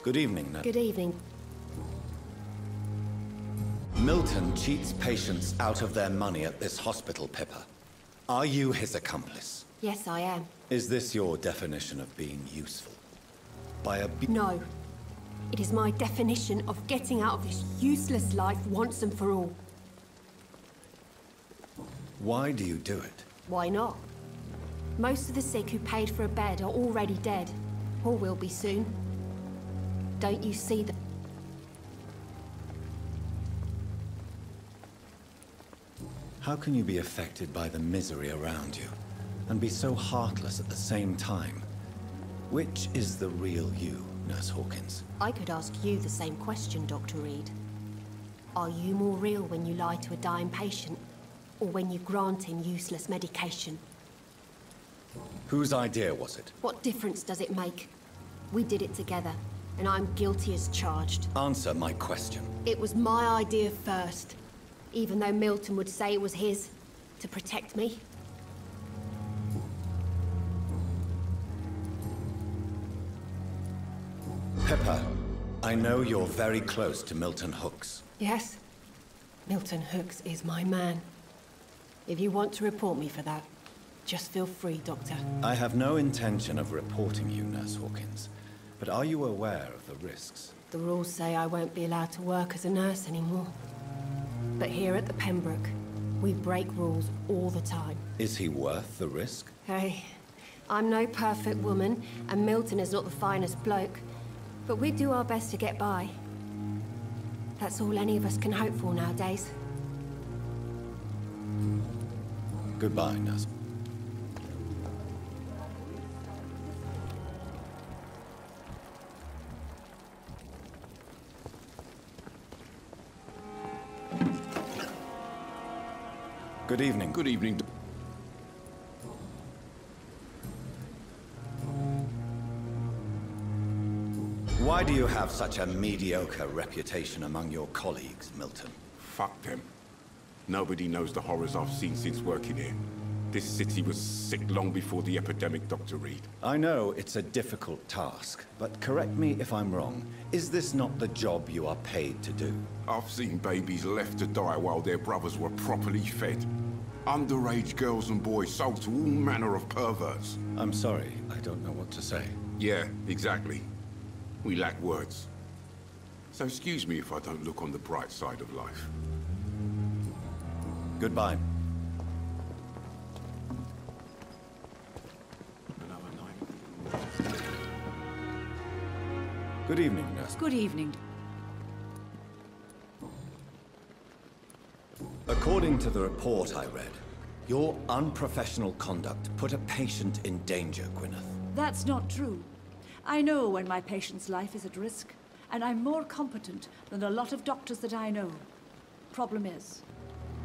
Good evening, Nurse. Good evening. Milton cheats patients out of their money at this hospital, Pippa. Are you his accomplice? Yes, I am. Is this your definition of being useful? No. It is my definition of getting out of this useless life once and for all. Why do you do it? Why not? Most of the sick who paid for a bed are already dead, or will be soon. Don't you see the... How can you be affected by the misery around you, and be so heartless at the same time? Which is the real you, Nurse Hawkins? I could ask you the same question, Dr. Reed. Are you more real when you lie to a dying patient, or when you grant him useless medication? Whose idea was it? What difference does it make? We did it together, and I'm guilty as charged. Answer my question. It was my idea first, even though Milton would say it was his, to protect me. Pippa, I know you're very close to Milton Hooks. Yes, Milton Hooks is my man. If you want to report me for that, just feel free, Doctor. I have no intention of reporting you, Nurse Hawkins. But are you aware of the risks? The rules say I won't be allowed to work as a nurse anymore. But here at the Pembroke, we break rules all the time. Is he worth the risk? Hey, I'm no perfect woman, and Milton is not the finest bloke. But we do our best to get by. That's all any of us can hope for nowadays. Goodbye, Nurse. Good evening. Good evening. Why do you have such a mediocre reputation among your colleagues, Milton? Fuck them. Nobody knows the horrors I've seen since working here. This city was sick long before the epidemic, Dr. Reed. I know it's a difficult task, but correct me if I'm wrong. Is this not the job you are paid to do? I've seen babies left to die while their brothers were properly fed. Underage girls and boys sold to all manner of perverts. I'm sorry, I don't know what to say. Yeah, exactly. We lack words. So excuse me if I don't look on the bright side of life. Goodbye. Good evening, Nurse. Good evening. According to the report I read, your unprofessional conduct put a patient in danger, Gwyneth. That's not true. I know when my patient's life is at risk, and I'm more competent than a lot of doctors that I know. Problem is,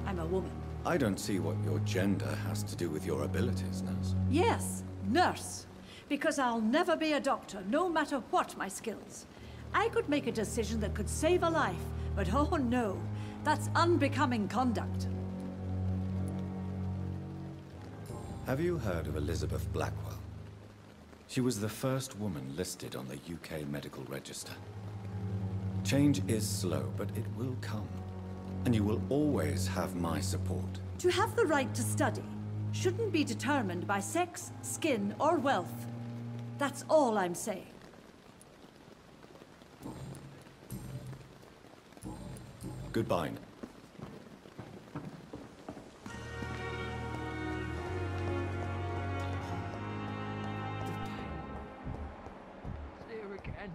I'm a woman. I don't see what your gender has to do with your abilities, Nurse. Yes, nurse. Because I'll never be a doctor, no matter what my skills. I could make a decision that could save a life, but oh no, that's unbecoming conduct. Have you heard of Elizabeth Blackwell? She was the first woman listed on the UK Medical Register. Change is slow, but it will come. And you will always have my support. To have the right to study shouldn't be determined by sex, skin, or wealth. That's all I'm saying. Goodbye. See her again.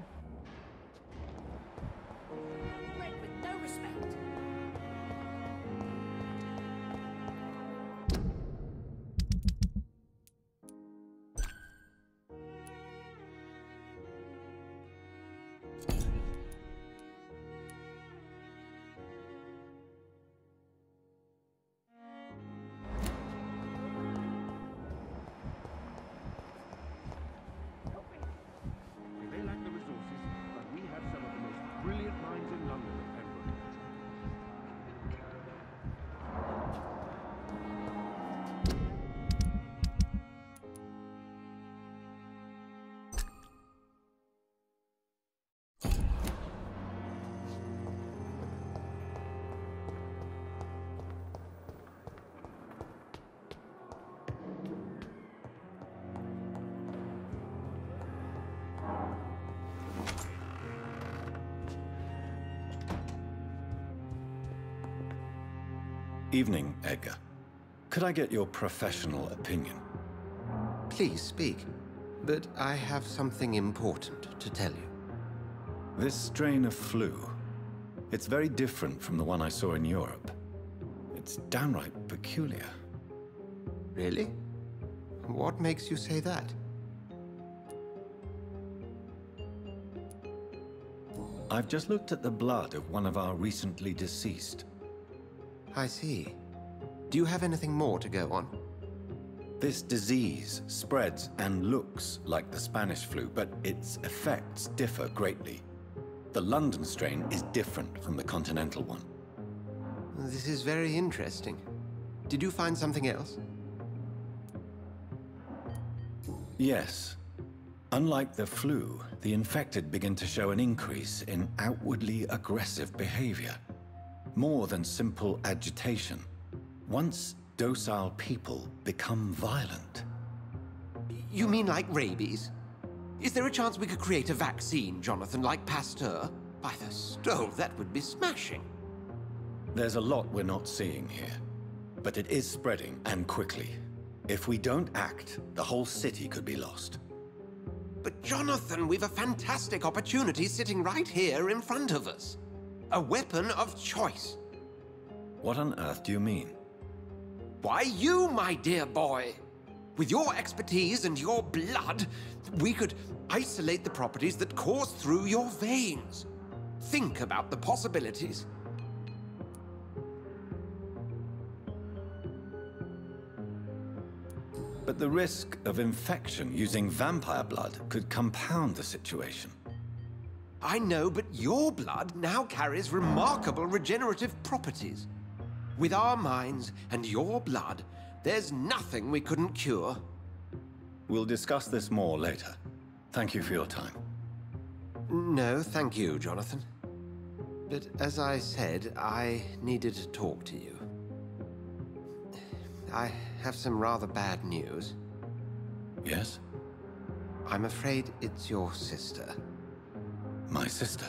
Red with no respect. If they lack the resources, Evening, Edgar. Could I get your professional opinion? Please speak, but I have something important to tell you. This strain of flu, it's very different from the one I saw in Europe. It's downright peculiar. Really? What makes you say that? I've just looked at the blood of one of our recently deceased. I see. Do you have anything more to go on? This disease spreads and looks like the Spanish flu, but its effects differ greatly. The London strain is different from the continental one. This is very interesting. Did you find something else? Yes. Unlike the flu, the infected begin to show an increase in outwardly aggressive behavior. More than simple agitation. Once docile people become violent. You mean like rabies? Is there a chance we could create a vaccine, Jonathan, like Pasteur? By the stove, that would be smashing. There's a lot we're not seeing here, but it is spreading, and quickly. If we don't act, the whole city could be lost. But Jonathan, we've a fantastic opportunity sitting right here in front of us. A weapon of choice. What on earth do you mean? Why, you, my dear boy. With your expertise and your blood, we could isolate the properties that course through your veins. Think about the possibilities. But the risk of infection using vampire blood could compound the situation. I know, but your blood now carries remarkable regenerative properties. With our minds and your blood, there's nothing we couldn't cure. We'll discuss this more later. Thank you for your time. No, thank you, Jonathan. But as I said, I needed to talk to you. I have some rather bad news. Yes? I'm afraid it's your sister. My sister?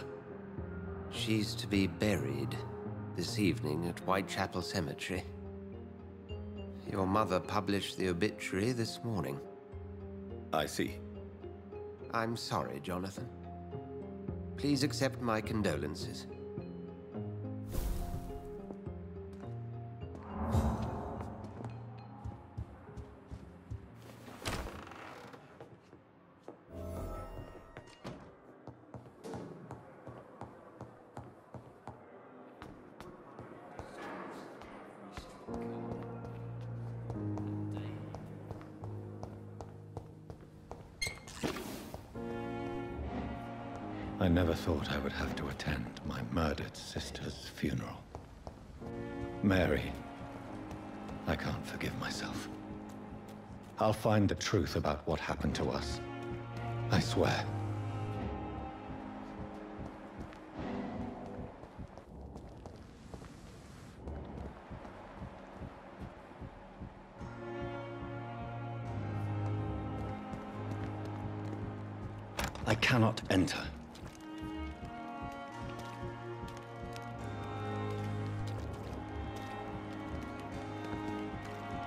She's to be buried this evening at Whitechapel Cemetery. Your mother published the obituary this morning. I see. I'm sorry, Jonathan. Please accept my condolences. I never thought I would have to attend my murdered sister's funeral. Mary, I can't forgive myself. I'll find the truth about what happened to us. I swear. I cannot enter.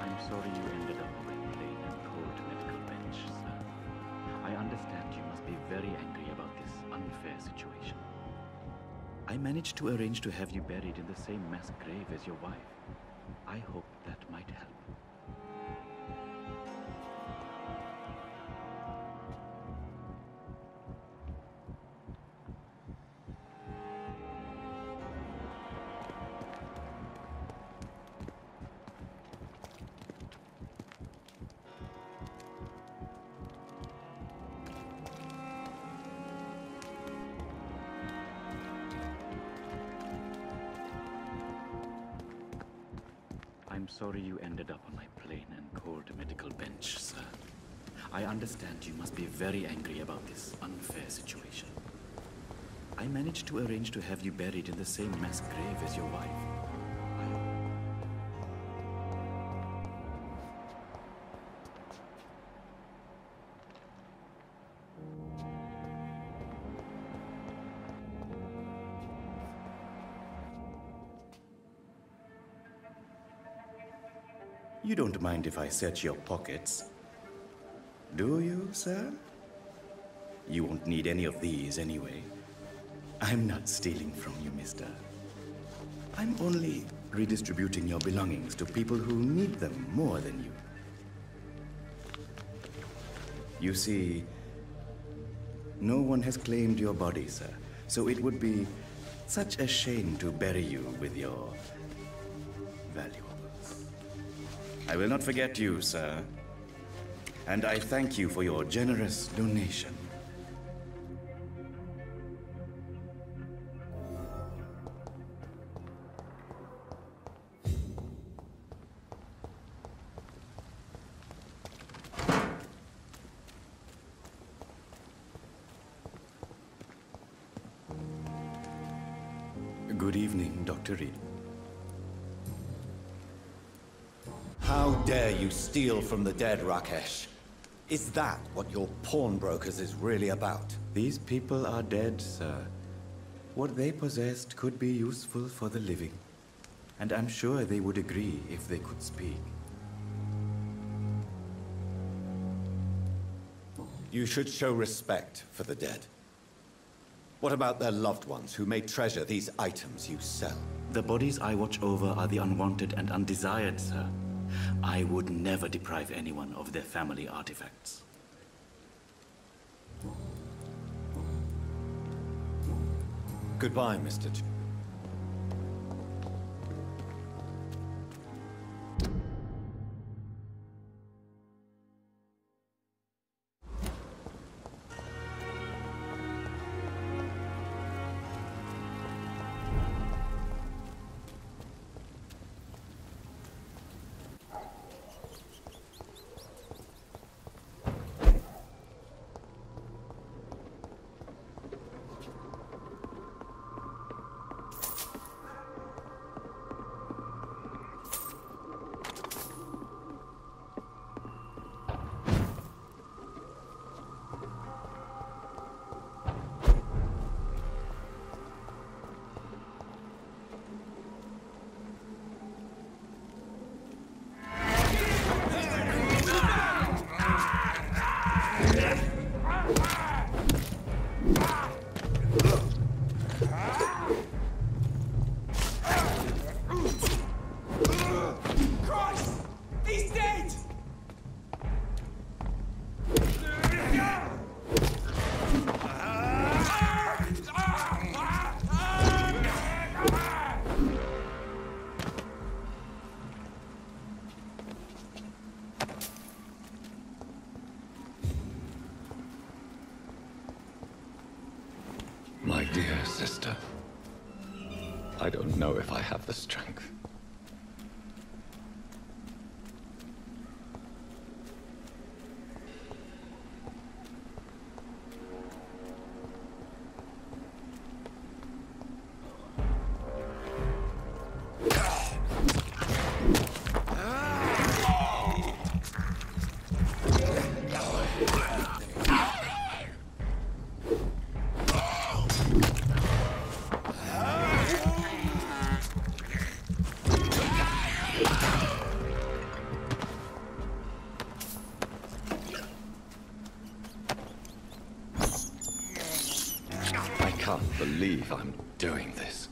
I'm sorry you ended up on a plain and cold medical bench, sir. I understand you must be very angry about this unfair situation. I managed to arrange to have you buried in the same mass grave as your wife. I hope that might help. I'm sorry you ended up on my plain and cold medical bench, sir. I understand you must be very angry about this unfair situation. I managed to arrange to have you buried in the same mass grave as your wife. You don't mind if I search your pockets, do you, sir? You won't need any of these anyway. I'm not stealing from you, mister. I'm only redistributing your belongings to people who need them more than you. You see, no one has claimed your body, sir, so it would be such a shame to bury you with your valuables. I will not forget you, sir, and I thank you for your generous donation. Good evening, Dr. Reed. How dare you steal from the dead, Rakesh? Is that what your pawnbrokers is really about? These people are dead, sir. What they possessed could be useful for the living. And I'm sure they would agree if they could speak. You should show respect for the dead. What about their loved ones who may treasure these items you sell? The bodies I watch over are the unwanted and undesired, sir. I would never deprive anyone of their family artifacts. Goodbye, Mr. My dear sister, I don't know if I have the strength. I can't believe I'm doing this.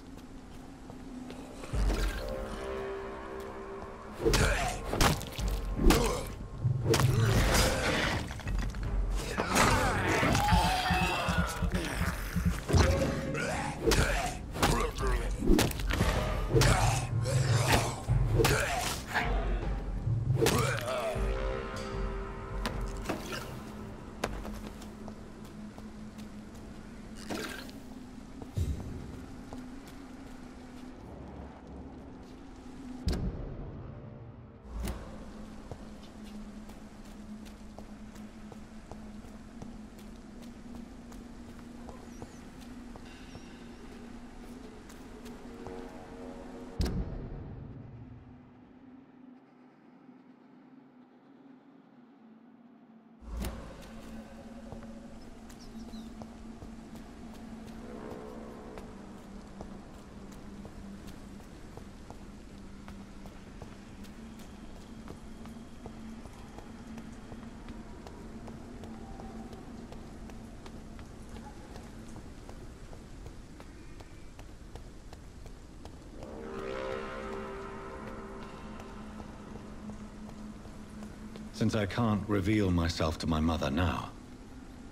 Since I can't reveal myself to my mother now,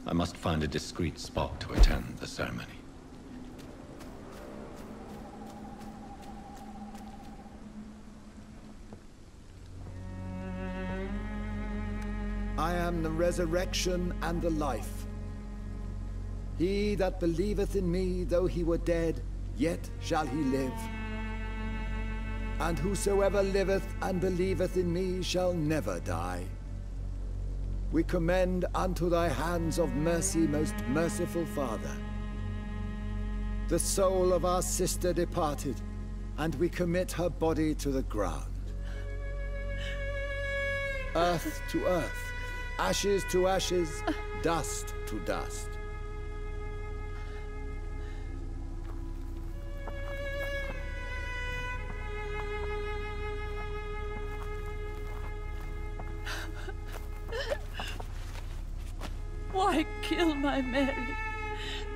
I must find a discreet spot to attend the ceremony. I am the resurrection and the life. He that believeth in me, though he were dead, yet shall he live. And whosoever liveth and believeth in me shall never die. We commend unto thy hands of mercy, most merciful Father, the soul of our sister departed, and we commit her body to the ground. Earth to earth, ashes to ashes, dust to dust. Why kill my Mary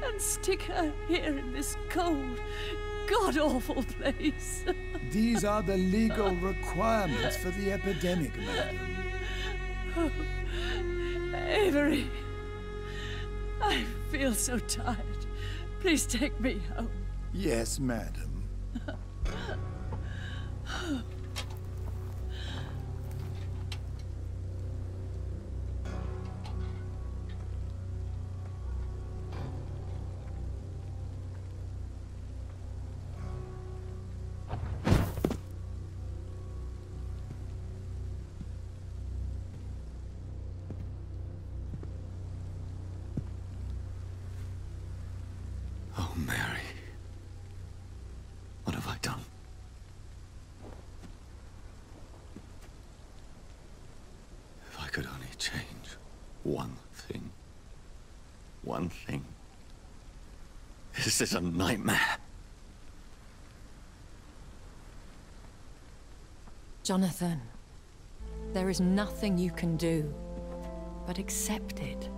and stick her here in this cold, god-awful place? These are the legal requirements for the epidemic, madam. Oh, Avery, I feel so tired. Please take me home. Yes, madam. Oh, Mary. What have I done? If I could only change one thing. One thing. This is a nightmare. Jonathan, there is nothing you can do but accept it.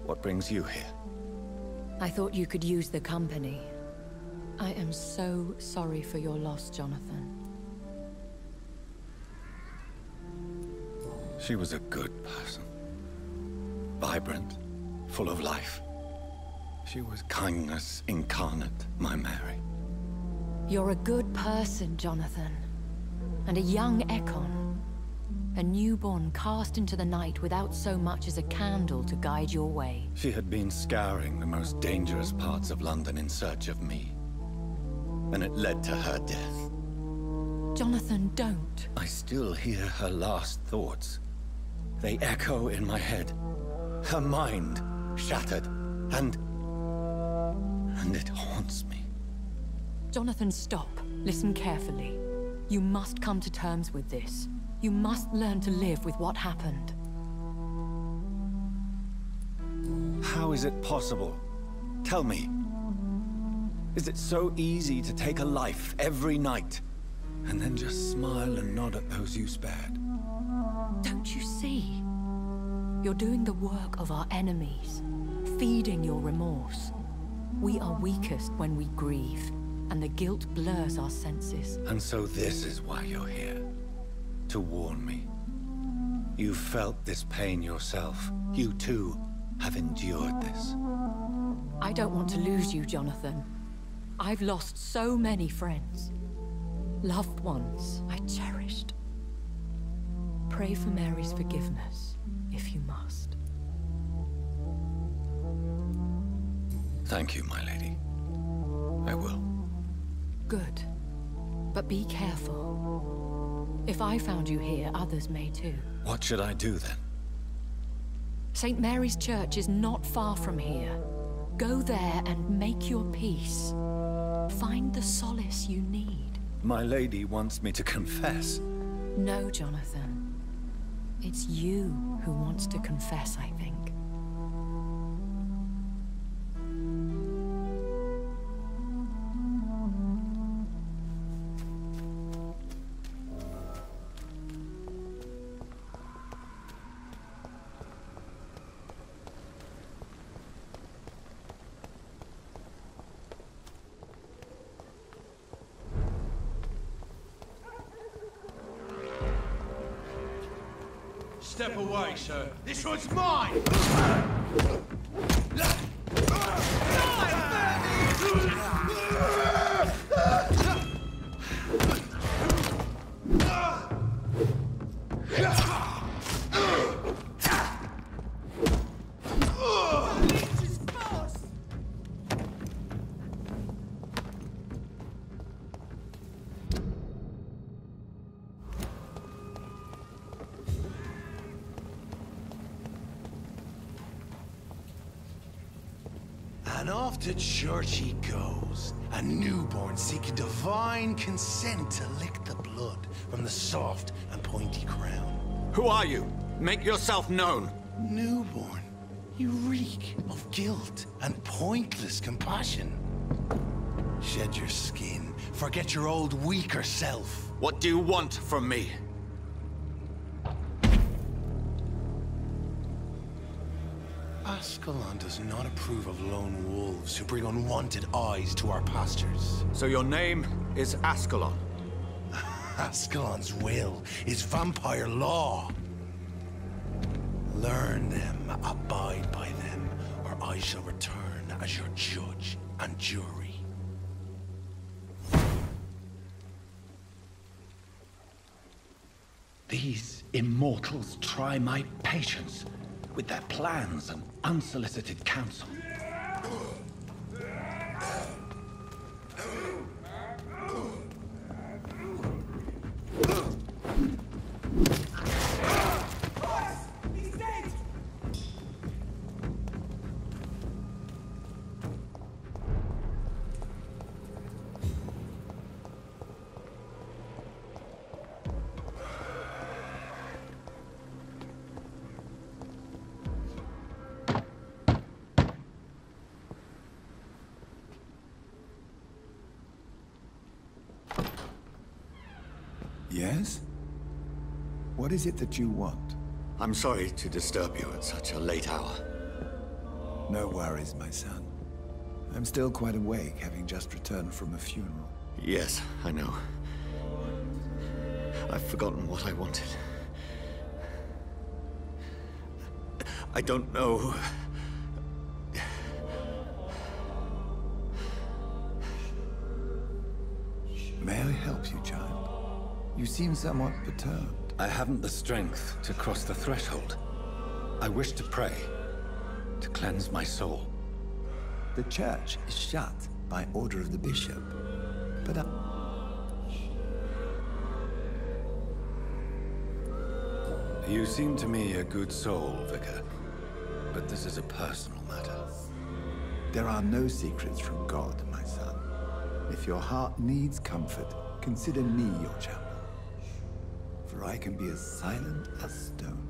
What brings you here? I thought you could use the company. I am so sorry for your loss, Jonathan. She was a good person. Vibrant, full of life. She was kindness incarnate, my Mary. You're a good person, Jonathan. And a young Ekon. A newborn cast into the night without so much as a candle to guide your way. She had been scouring the most dangerous parts of London in search of me. And it led to her death. Jonathan, don't. I still hear her last thoughts. They echo in my head. Her mind shattered, and it haunts me. Jonathan, stop. Listen carefully. You must come to terms with this. You must learn to live with what happened. How is it possible? Tell me. Is it so easy to take a life every night, and then just smile and nod at those you spared? Don't you see? You're doing the work of our enemies, feeding your remorse. We are weakest when we grieve, and the guilt blurs our senses. And so this is why you're here. To warn me. You felt this pain yourself. You too have endured this. I don't want to lose you, Jonathan. I've lost so many friends. Loved ones I cherished. Pray for Mary's forgiveness, if you must. Thank you, my lady. I will. Good. But be careful. If I found you here, others may too. What should I do then? St. Mary's Church is not far from here. Go there and make your peace. Find the solace you need. My lady wants me to confess. No, Jonathan. It's you who wants to confess, I think. Step away, sir. This one's mine! And off to church he goes, a newborn seeking divine consent to lick the blood from the soft and pointy crown. Who are you? Make yourself known. Newborn, you reek of guilt and pointless compassion. Shed your skin, forget your old weaker self. What do you want from me? Ascalon does not approve of lone wolves who bring unwanted eyes to our pastures. So your name is Ascalon? Ascalon's will is vampire law. Learn them, abide by them, or I shall return as your judge and jury. These immortals try my patience with their plans and unsolicited counsel. Yes? What is it that you want? I'm sorry to disturb you at such a late hour. No worries, my son. I'm still quite awake, having just returned from a funeral. Yes, I know. I've forgotten what I wanted. I don't know. May I help you, child? You seem somewhat perturbed. I haven't the strength to cross the threshold. I wish to pray, to cleanse my soul. The church is shut by order of the bishop, but You seem to me a good soul, Vicar. But this is a personal matter. there are no secrets from God, my son. If your heart needs comfort, consider me your chaplain. For I can be as silent as stone.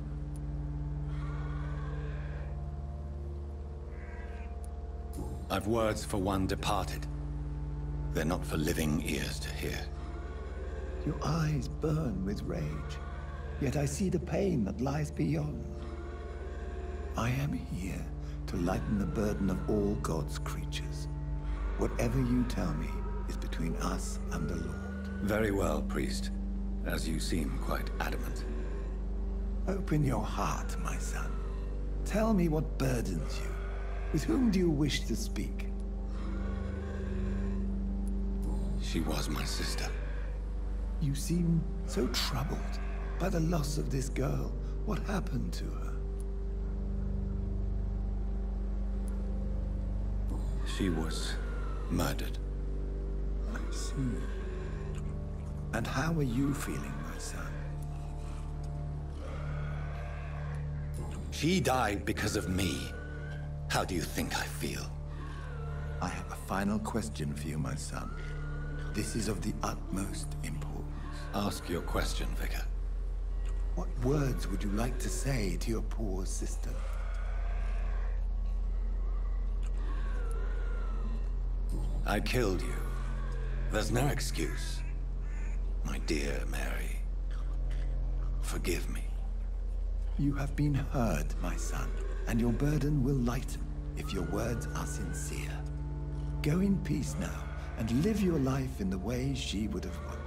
I've words for one departed. They're not for living ears to hear. Your eyes burn with rage, yet I see the pain that lies beyond. I am here to lighten the burden of all God's creatures. Whatever you tell me is between us and the Lord. Very well, priest. As you seem quite adamant. Open your heart, my son. Tell me what burdens you. With whom do you wish to speak? She was my sister. You seem so troubled by the loss of this girl. What happened to her? She was murdered. I see. And how are you feeling, my son? She died because of me. How do you think I feel? I have a final question for you, my son. This is of the utmost importance. Ask your question, Vicar. What words would you like to say to your poor sister? I killed you. There's no excuse. My dear Mary, forgive me. You have been heard, my son, and your burden will lighten if your words are sincere. Go in peace now, and live your life in the way she would have wanted.